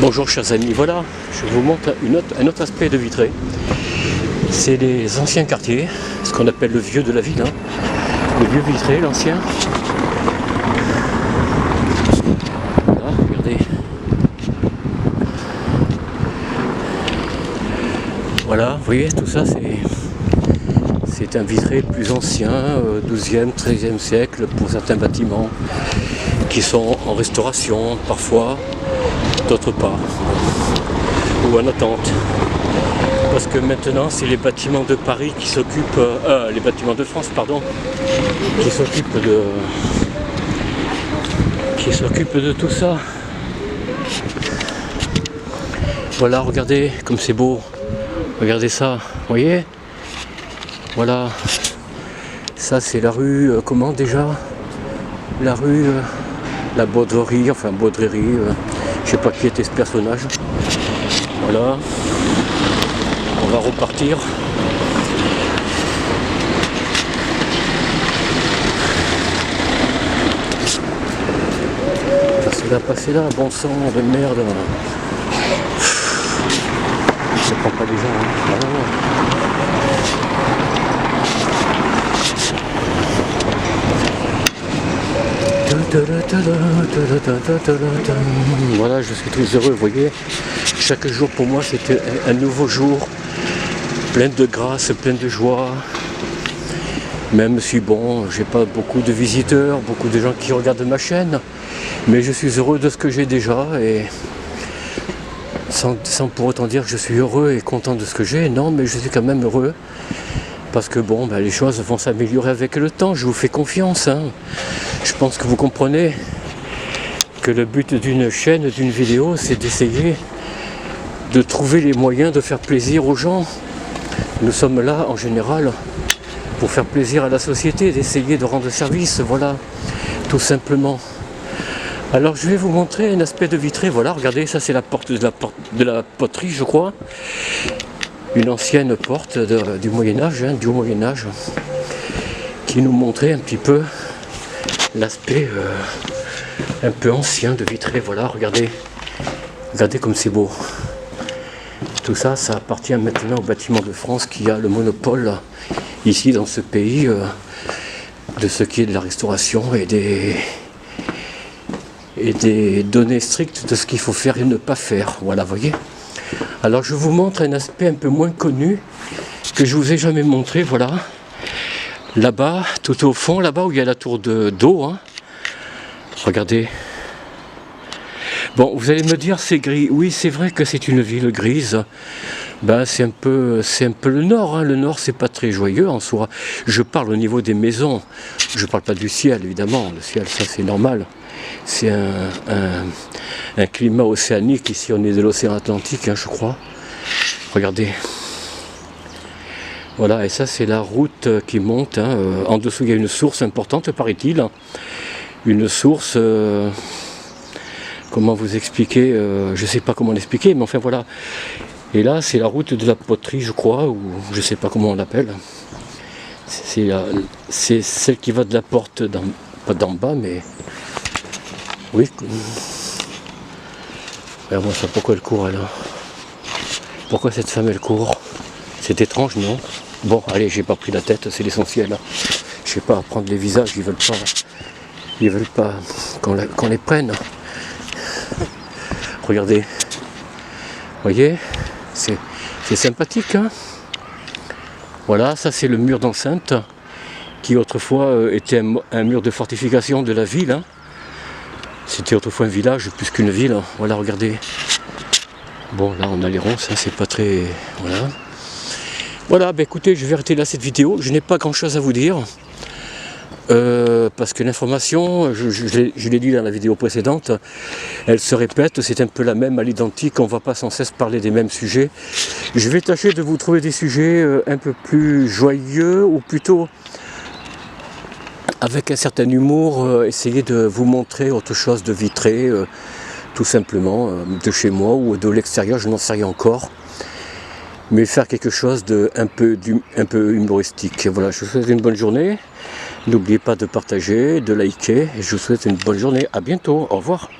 Bonjour chers amis, voilà, je vous montre un autre aspect de Vitré. C'est les anciens quartiers, ce qu'on appelle le vieux de la ville, hein. Le vieux Vitré, l'ancien. Voilà, regardez. Voilà, vous voyez, tout ça c'est un Vitré plus ancien, 12e, 13e siècle pour certains bâtiments qui sont en restauration parfois, d'autres pas, ou en attente. Parce que maintenant c'est les bâtiments de Paris qui s'occupent, les bâtiments de France, pardon, qui s'occupent de tout ça. Voilà, regardez comme c'est beau, regardez ça, vous voyez. Voilà, ça c'est la rue, comment déjà, la rue, la Baudrerie, enfin Baudrerie, je sais pas qui était ce personnage. Voilà, on va repartir. Passer là, bon sang de merde. Je ne prends pas les gens, hein. Voilà, je suis très heureux, vous voyez. Chaque jour pour moi c'était un nouveau jour, plein de grâce, plein de joie. Même si bon, j'ai pas beaucoup de visiteurs, beaucoup de gens qui regardent ma chaîne, mais je suis heureux de ce que j'ai déjà et sans pour autant dire que je suis heureux et content de ce que j'ai, non, mais je suis quand même heureux. Parce que bon, les choses vont s'améliorer avec le temps, je vous fais confiance, hein. Je pense que vous comprenez que le but d'une chaîne, d'une vidéo, c'est d'essayer de trouver les moyens de faire plaisir aux gens. Nous sommes là, en général, pour faire plaisir à la société, d'essayer de rendre service, voilà, tout simplement. Alors je vais vous montrer un aspect de Vitré, voilà, regardez, ça c'est la porte de la poterie, je crois. Une ancienne porte du Moyen-Âge, hein, du Moyen-Âge, qui nous montrait un petit peu l'aspect un peu ancien de Vitré. Voilà, regardez comme c'est beau. Tout ça, ça appartient maintenant au bâtiment de France qui a le monopole ici dans ce pays de ce qui est de la restauration et des données strictes de ce qu'il faut faire et ne pas faire. Voilà, voyez. Alors je vous montre un aspect un peu moins connu que je vous ai jamais montré, voilà. Là-bas, tout au fond, là-bas où il y a la tour d'eau, hein. Regardez. Bon, vous allez me dire c'est gris. Oui, c'est vrai que c'est une ville grise. C'est un peu le nord, hein. Le nord, c'est pas très joyeux en soi. Je parle au niveau des maisons. Je parle pas du ciel, évidemment. Le ciel, ça c'est normal. C'est un climat océanique. Ici, on est de l'océan Atlantique, hein, je crois. Regardez. Voilà, et ça c'est la route qui monte, hein. En dessous il y a une source importante, paraît-il. Une source, comment vous expliquer, je ne sais pas comment l'expliquer, mais enfin voilà. Et là c'est la route de la poterie, je crois, ou je ne sais pas comment on l'appelle. C'est celle qui va de la porte, pas d'en bas, mais... Oui. Regarde-moi ça, pourquoi elle court, elle? Pourquoi cette femme elle court? C'est étrange, non? Bon, allez, j'ai pas pris la tête, c'est l'essentiel. Je sais pas, prendre les visages, ils veulent pas qu'on les prenne. Regardez, voyez, c'est sympathique, hein. Voilà, ça c'est le mur d'enceinte qui autrefois était un mur de fortification de la ville, hein. C'était autrefois un village plus qu'une ville. Voilà, regardez. Bon, là on a les ronces, hein, c'est pas très... Voilà. Voilà, écoutez, je vais arrêter là cette vidéo. Je n'ai pas grand chose à vous dire. Parce que l'information, je l'ai dit dans la vidéo précédente, elle se répète, c'est un peu la même à l'identique, on ne va pas sans cesse parler des mêmes sujets. Je vais tâcher de vous trouver des sujets un peu plus joyeux, ou plutôt avec un certain humour, essayer de vous montrer autre chose de Vitré, tout simplement, de chez moi ou de l'extérieur, je n'en sais rien encore. Mais faire quelque chose de un peu humoristique. Voilà, je vous souhaite une bonne journée. N'oubliez pas de partager, de liker, et je vous souhaite une bonne journée. À bientôt, au revoir.